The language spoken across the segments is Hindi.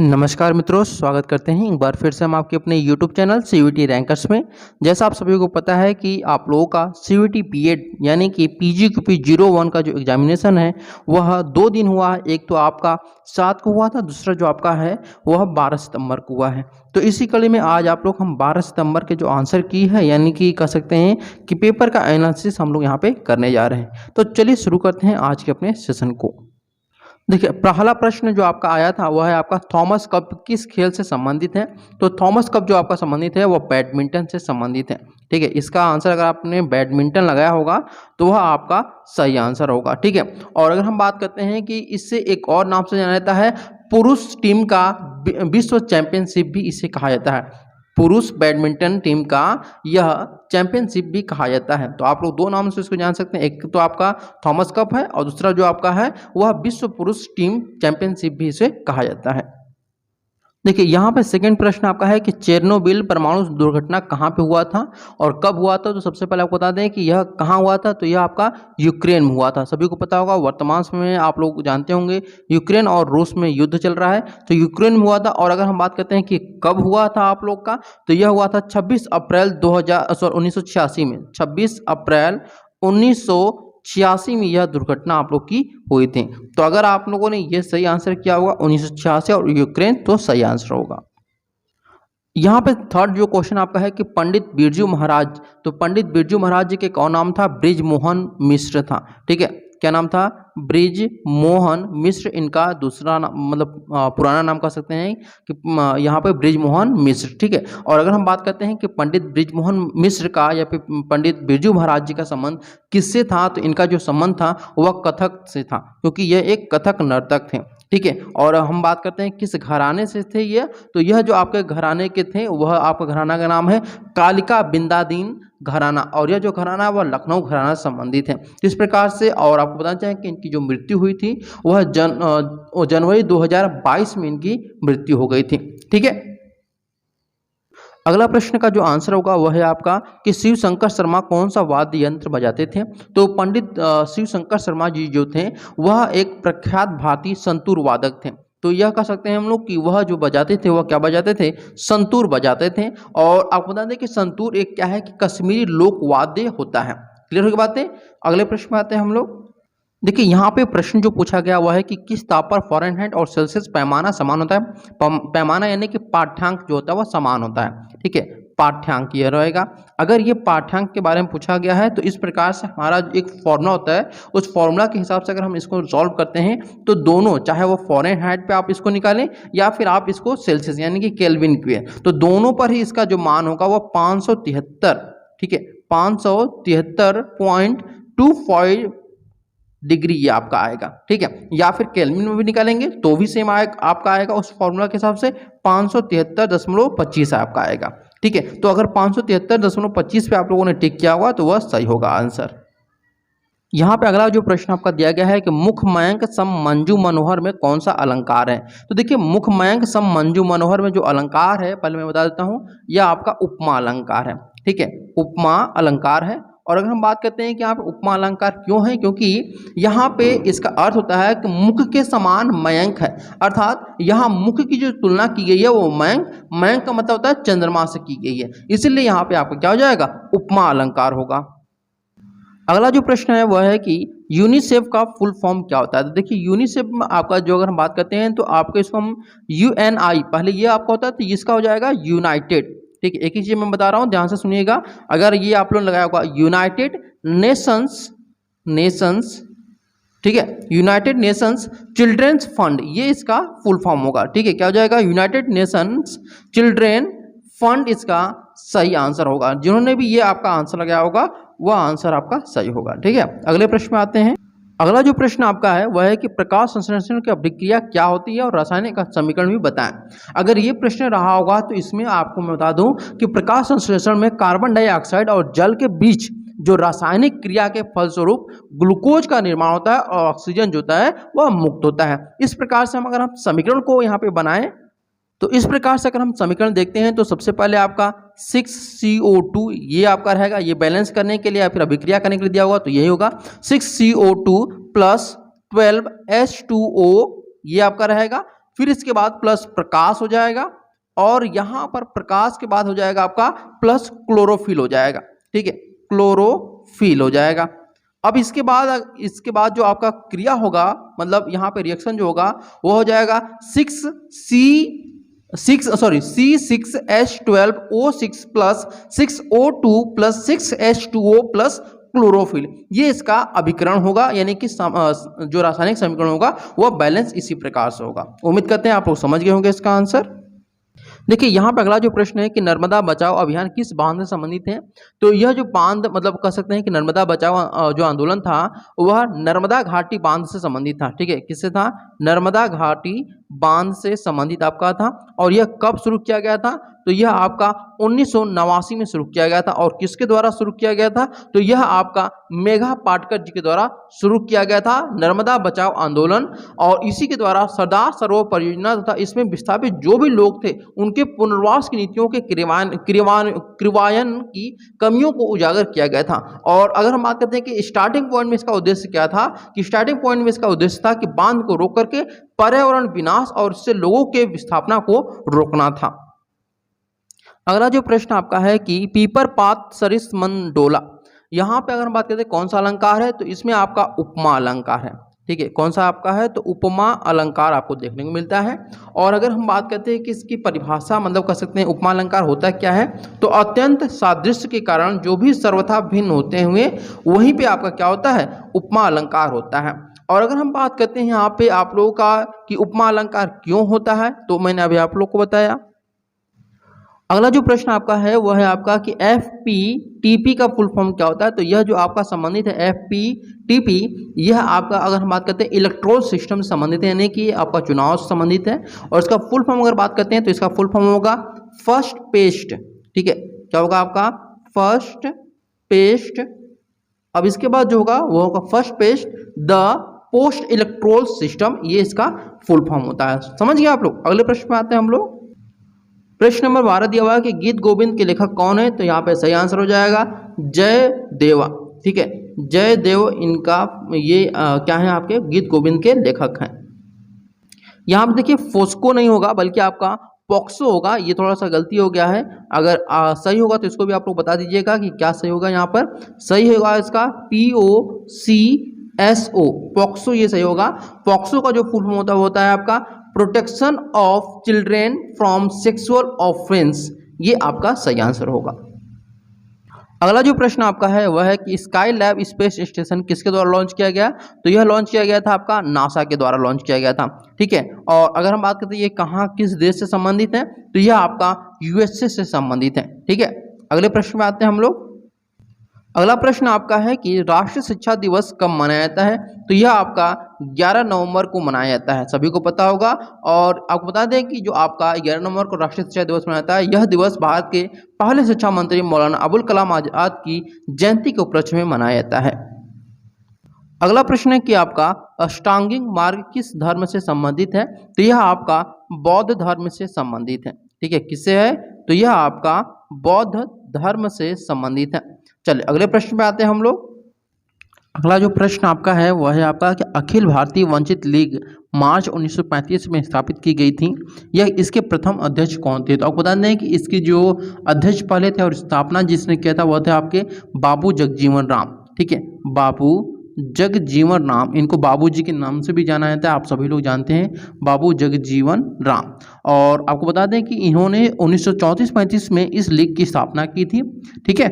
नमस्कार मित्रों, स्वागत करते हैं एक बार फिर से हम आपके अपने YouTube चैनल सीयूईटी रैंकर्स में। जैसा आप सभी को पता है कि आप लोगों का सीयूईटी बीएड यानी कि पीजीक्यूपी 01 का जो एग्जामिनेशन है वह 2 दिन हुआ है। एक तो आपका 7 को हुआ था, दूसरा जो आपका है वह 12 सितंबर को हुआ है। तो इसी कड़ी में आज आप लोग हम 12 सितंबर के जो आंसर की है यानी कि कह सकते हैं कि पेपर का एनालिसिस हम लोग यहाँ पे करने जा रहे हैं। तो चलिए शुरू करते हैं आज के अपने सेशन को। देखिए, पहला प्रश्न जो आपका आया था वह है आपका थॉमस कप किस खेल से संबंधित है। तो थॉमस कप जो आपका संबंधित है वह बैडमिंटन से संबंधित है। ठीक है, इसका आंसर अगर आपने बैडमिंटन लगाया होगा तो वह आपका सही आंसर होगा। ठीक है, और अगर हम बात करते हैं कि इससे एक और नाम से जाना जाता है, पुरुष टीम का विश्व चैंपियनशिप भी इसे कहा जाता है। पुरुष बैडमिंटन टीम का यह चैंपियनशिप भी कहा जाता है। तो आप लोग दो नाम से इसको जान सकते हैं, एक तो आपका थॉमस कप है और दूसरा जो आपका है वह विश्व पुरुष टीम चैंपियनशिप भी इसे कहा जाता है। देखिए, यहाँ पे सेकंड प्रश्न आपका है कि चेरनोबिल परमाणु दुर्घटना कहाँ पे हुआ था और कब हुआ था। तो सबसे पहले आपको बता दें कि यह कहाँ हुआ था। तो यह आपका यूक्रेन में हुआ था। सभी को पता होगा, वर्तमान समय में आप लोग जानते होंगे यूक्रेन और रूस में युद्ध चल रहा है, तो यूक्रेन में हुआ था। और अगर हम बात करते हैं कि कब हुआ था आप लोग का, तो यह हुआ था 26 अप्रैल 1986 में। 26 अप्रैल 1986 में यह दुर्घटना आप लोग की हुई थी। तो अगर आप लोगों ने ये सही आंसर किया होगा 1986 और यूक्रेन, तो सही आंसर होगा। यहाँ पे थर्ड जो क्वेश्चन आपका है कि पंडित बिरजू महाराज, तो पंडित बिरजू महाराज जी के कौन नाम था। बृजमोहन मिश्र था। ठीक है, क्या नाम था। बृजमोहन मिश्र इनका दूसरा मतलब पुराना नाम कह सकते हैं कि यहाँ पे बृजमोहन मिश्र। ठीक है, और अगर हम बात करते हैं कि पंडित बृजमोहन मिश्र का या फिर पंडित बिरजू महाराज जी का संबंध किससे था, तो इनका जो संबंध था वह कथक से था, क्योंकि यह एक कथक नर्तक थे। ठीक है, और हम बात करते हैं किस घराने से थे यह, तो यह जो आपके घराने के थे वह आपका घराना का नाम है कालिका बिंदादीन घराना, और यह जो घराना है वह लखनऊ घराना से संबंधित है। इस प्रकार से, और आपको बताना चाहें कि इनकी जो मृत्यु हुई थी वह जनवरी 2022 में इनकी मृत्यु हो गई थी। ठीक है, अगला प्रश्न का जो आंसर होगा वह है आपका कि शिव शंकर शर्मा कौन सा वाद्य यंत्र बजाते थे। तो पंडित शिव शंकर शर्मा जी जो थे वह एक प्रख्यात भारतीय संतूर वादक थे। तो यह कह सकते हैं हम लोग कि वह जो बजाते थे वह क्या बजाते थे, संतूर बजाते थे। और आपको बता दें कि संतूर एक क्या है कि कश्मीरी लोक वाद्य होता है। क्लियर हो गई बातें। अगले प्रश्न में आते हैं हम लोग। देखिए, यहाँ पे प्रश्न जो पूछा गया वह है कि किस ताप पर फ़ारेनहाइट और सेल्सियस पैमाना समान होता है। पैमाना यानी कि पाठ्यांक जो होता है वह समान होता है। ठीक है, पाठ्यांक यह रहेगा। अगर ये पाठ्यांक के बारे में पूछा गया है तो इस प्रकार से हमारा एक फॉर्मूला होता है, उस फॉर्मूला के हिसाब से अगर हम इसको सॉल्व करते हैं तो दोनों, चाहे वो फ़ारेनहाइट पे आप इसको निकालें या फिर आप इसको सेल्सियस यानी कि केल्विन पे, तो दोनों पर ही इसका जो मान होगा वह 573। ठीक है, 573.25 डिग्री ये आपका आएगा। ठीक है, या फिर केल्विन में भी निकालेंगे तो भी सेम आपका आएगा उस फॉर्मूला के हिसाब से 573.25 आपका आएगा। ठीक है, तो अगर 573.25 पे आप लोगों ने टिक किया होगा तो वह सही होगा आंसर। यहाँ पे अगला जो प्रश्न आपका दिया गया है कि मुख मयंक सम मंजू मनोहर में कौन सा अलंकार है। तो देखिए, मुख मयंक सम मंजू मनोहर में जो अलंकार है पहले मैं बता देता हूँ, यह आपका उपमा अलंकार है। ठीक है, उपमा अलंकार है। और अगर हम बात करते हैं कि यहाँ पे उपमा अलंकार क्यों है, क्योंकि यहाँ पे इसका अर्थ होता है कि मुख के समान मयंक है, अर्थात यहाँ मुख की जो तुलना की गई है वो मयंक का मतलब होता है चंद्रमा से की गई है, इसलिए यहाँ पे आपका क्या हो जाएगा, उपमा अलंकार होगा। अगला जो प्रश्न है वह है कि यूनिसेफ का फुल फॉर्म क्या होता है। तो देखिए, यूनिसेफ में आपका जो अगर हम बात करते हैं तो आपको इसको हम UNI, पहले ये आपका होता है तो इसका हो जाएगा यूनाइटेड। ठीक है, एक ही चीज मैं बता रहा हूँ, ध्यान से सुनिएगा। अगर ये आप लोग लगाया होगा यूनाइटेड नेशंस, ठीक है, यूनाइटेड नेशंस चिल्ड्रेंस फंड, ये इसका फुल फॉर्म होगा। ठीक है, क्या हो जाएगा, यूनाइटेड नेशंस चिल्ड्रेन फंड इसका सही आंसर होगा। जिन्होंने भी ये आपका आंसर लगाया होगा वह आंसर आपका सही होगा। ठीक है, अगले प्रश्न में आते हैं। अगला जो प्रश्न आपका है वह है कि प्रकाश संश्लेषण की अभिक्रिया क्या होती है और रासायनिक समीकरण भी बताएं। अगर ये प्रश्न रहा होगा तो इसमें आपको मैं बता दूं कि प्रकाश संश्लेषण में कार्बन डाइऑक्साइड और जल के बीच जो रासायनिक क्रिया के फलस्वरूप ग्लूकोज का निर्माण होता है और ऑक्सीजन जो होता है वह मुक्त होता है। इस प्रकार से अगर हम समीकरण को यहाँ पे बनाएं तो इस प्रकार से अगर हम समीकरण देखते हैं तो सबसे पहले आपका 6CO2 ये आपका रहेगा, ये बैलेंस करने के लिए या फिर अभिक्रिया करने के लिए दिया होगा तो यही होगा 6CO2 प्लस 12H2O ये आपका रहेगा। फिर इसके बाद प्लस प्रकाश हो जाएगा, और यहां पर प्रकाश के बाद हो जाएगा आपका प्लस क्लोरोफिल हो जाएगा। ठीक है, क्लोरोफिल हो जाएगा। अब इसके बाद जो आपका क्रिया होगा, मतलब यहाँ पे रिएक्शन जो होगा वो हो जाएगा C6H12O6 plus 6O2 plus 6H2O plus chlorophyll. ये इसका अभिकरण होगा, यानी कि जो रासायनिक समीकरण होगा वह बैलेंस इसी प्रकार से होगा। उम्मीद करते हैं आप लोग समझ गए होंगे इसका आंसर। देखिए यहाँ पे अगला जो प्रश्न है कि नर्मदा बचाओ अभियान किस बांध से संबंधित है। तो यह जो बांध, मतलब कह सकते हैं कि नर्मदा बचाओ जो आंदोलन था वह नर्मदा घाटी बांध से संबंधित था। ठीक है, किससे था? नर्मदा घाटी बांध से संबंधित आपका था। और यह कब शुरू किया गया था? तो यह आपका 1989 में शुरू किया गया था। और किसके द्वारा शुरू किया गया था? तो यह आपका मेघा पाटकर जी के द्वारा शुरू किया गया था नर्मदा बचाओ आंदोलन। और इसी के द्वारा सरदार सरोवर परियोजना तथा इसमें विस्थापित जो भी लोग थे उनके पुनर्वास की नीतियों के क्रियान्वयन की कमियों को उजागर किया गया था। और अगर हम बात करते हैं कि स्टार्टिंग पॉइंट में इसका उद्देश्य क्या था, कि स्टार्टिंग पॉइंट में इसका उद्देश्य था कि बांध को रोक करके पर्यावरण विनाश और इससे लोगों के विस्थापना को रोकना था। अगला जो प्रश्न आपका है कि पीपर पात सरिस मन डोला, यहाँ पे अगर हम बात करते हैं कौन सा अलंकार है, तो इसमें आपका उपमा अलंकार है। ठीक है, कौन सा आपका है? तो उपमा अलंकार आपको देखने को मिलता है। और अगर हम बात करते हैं कि इसकी परिभाषा, मतलब कह सकते हैं उपमा अलंकार होता क्या है, तो अत्यंत सादृश्य के कारण जो भी सर्वथा भिन्न होते हुए वहीं पे आपका क्या होता है? उपमा अलंकार होता है। और अगर हम बात करते हैं यहाँ पे आप लोगों का कि उपमा अलंकार क्यों होता है, तो मैंने अभी आप लोग को बताया। अगला जो प्रश्न आपका है वह है आपका कि FPTP का फुल फॉर्म क्या होता है। तो यह जो आपका संबंधित है FPTP, यह आपका अगर हम बात करते हैं इलेक्ट्रोल सिस्टम से संबंधित है, यानी कि आपका चुनाव से संबंधित है। और इसका फुल फॉर्म अगर बात करते हैं तो इसका फुल फॉर्म होगा फर्स्ट पेस्ट। ठीक है, क्या होगा आपका? First past. अब इसके बाद जो होगा वो होगा first past the post electoral system, ये इसका फुल फॉर्म होता है। समझ गए आप लोग? अगले प्रश्न में आते हैं हम लोग। प्रश्न नंबर 12 दिया हुआ है कि गीत गोविंद के लेखक कौन है। तो यहाँ पे सही आंसर हो जाएगा जय देवा। ठीक है, जय देव इनका ये क्या है? आपके गीत गोविंद के लेखक हैं। यहाँ पे देखिए फोस्को नहीं होगा बल्कि आपका पॉक्सो होगा। ये थोड़ा सा गलती हो गया है। अगर सही होगा तो इसको भी आप लोग बता दीजिएगा कि क्या सही होगा। यहाँ पर सही होगा इसका POCSO, पॉक्सो, ये सही होगा। पॉक्सो का जो फुल फॉर्म होता है आपका protection of children from sexual offence, ये आपका सही आंसर होगा। अगला जो प्रश्न आपका है वह है कि स्काई लैब स्पेस स्टेशन किसके द्वारा लॉन्च किया गया। तो यह लॉन्च किया गया था आपका नासा के द्वारा लॉन्च किया गया था। ठीक है, और अगर हम बात करते हैं ये कहाँ किस देश से संबंधित है, तो यह आपका USA से संबंधित है। ठीक है, अगले प्रश्न में आते हैं हम लोग। अगला प्रश्न आपका है कि राष्ट्रीय शिक्षा दिवस कब मनाया जाता है। तो यह आपका 11 नवंबर को मनाया जाता है, सभी को पता होगा। और आपको बता दें कि जो आपका 11 नवंबर को राष्ट्रीय शिक्षा दिवस मनाया जाता है, यह दिवस भारत के पहले शिक्षा मंत्री मौलाना अबुल कलाम आजाद की जयंती के उपलक्ष्य में मनाया जाता है। अगला प्रश्न है कि आपका अष्टांगिक मार्ग किस धर्म से संबंधित है। तो यह आपका बौद्ध धर्म से संबंधित है। ठीक है, किससे है? तो यह आपका बौद्ध धर्म से संबंधित है। चलिए अगले प्रश्न पे आते हैं हम लोग। अगला जो प्रश्न आपका है वह है आपका कि अखिल भारतीय वंचित लीग मार्च 1935 में स्थापित की गई थी। यह इसके प्रथम अध्यक्ष कौन थे। तो आपको बता दें कि इसकी जो अध्यक्ष पहले थे और स्थापना जिसने किया था वह थे आपके बाबू जगजीवन राम। ठीक है, बाबू जगजीवन राम, इनको बाबूजी के नाम से भी जाना जाता है, आप सभी लोग जानते हैं, बाबू जगजीवन राम। और आपको बता दें कि इन्होंने 1934-35 में इस लीग की स्थापना की थी। ठीक है,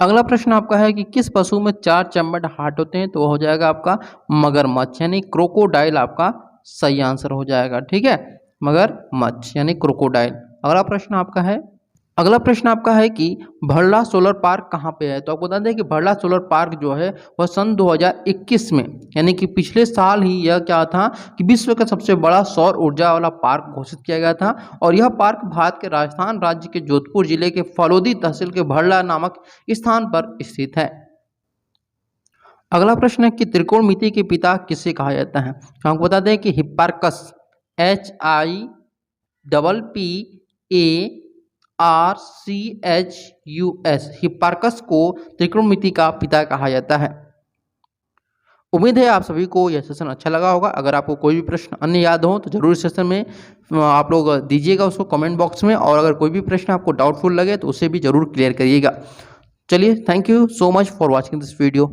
अगला प्रश्न आपका है कि किस पशु में 4 चैम्बर्ड हार्ट होते हैं। तो वो हो जाएगा आपका मगरमच्छ, यानी क्रोकोडाइल आपका सही आंसर हो जाएगा। ठीक है, मगरमच्छ यानी क्रोकोडाइल। अगला प्रश्न आपका है कि भरला सोलर पार्क कहाँ पे है। तो आपको बता दें कि भरला सोलर पार्क जो है वह सन 2021 में, यानी कि पिछले साल ही यह क्या था कि विश्व का सबसे बड़ा सौर ऊर्जा वाला पार्क घोषित किया गया था। और यह पार्क भारत के राजस्थान राज्य के जोधपुर जिले के फलोदी तहसील के भरला नामक स्थान पर स्थित है। अगला प्रश्न है कि त्रिकोणमिति के पिता किसे कहा जाता है। आपको बता दें कि हिप्पार्कस, HIPPARCHUS, हिप्पार्कस को त्रिकोणमिति का पिता कहा जाता है। उम्मीद है आप सभी को यह सेशन अच्छा लगा होगा। अगर आपको कोई भी प्रश्न अन्य याद हो तो ज़रूर इस सेशन में आप लोग दीजिएगा उसको कमेंट बॉक्स में, और अगर कोई भी प्रश्न आपको डाउटफुल लगे तो उसे भी ज़रूर क्लियर करिएगा। चलिए, thank you so much for watching this video.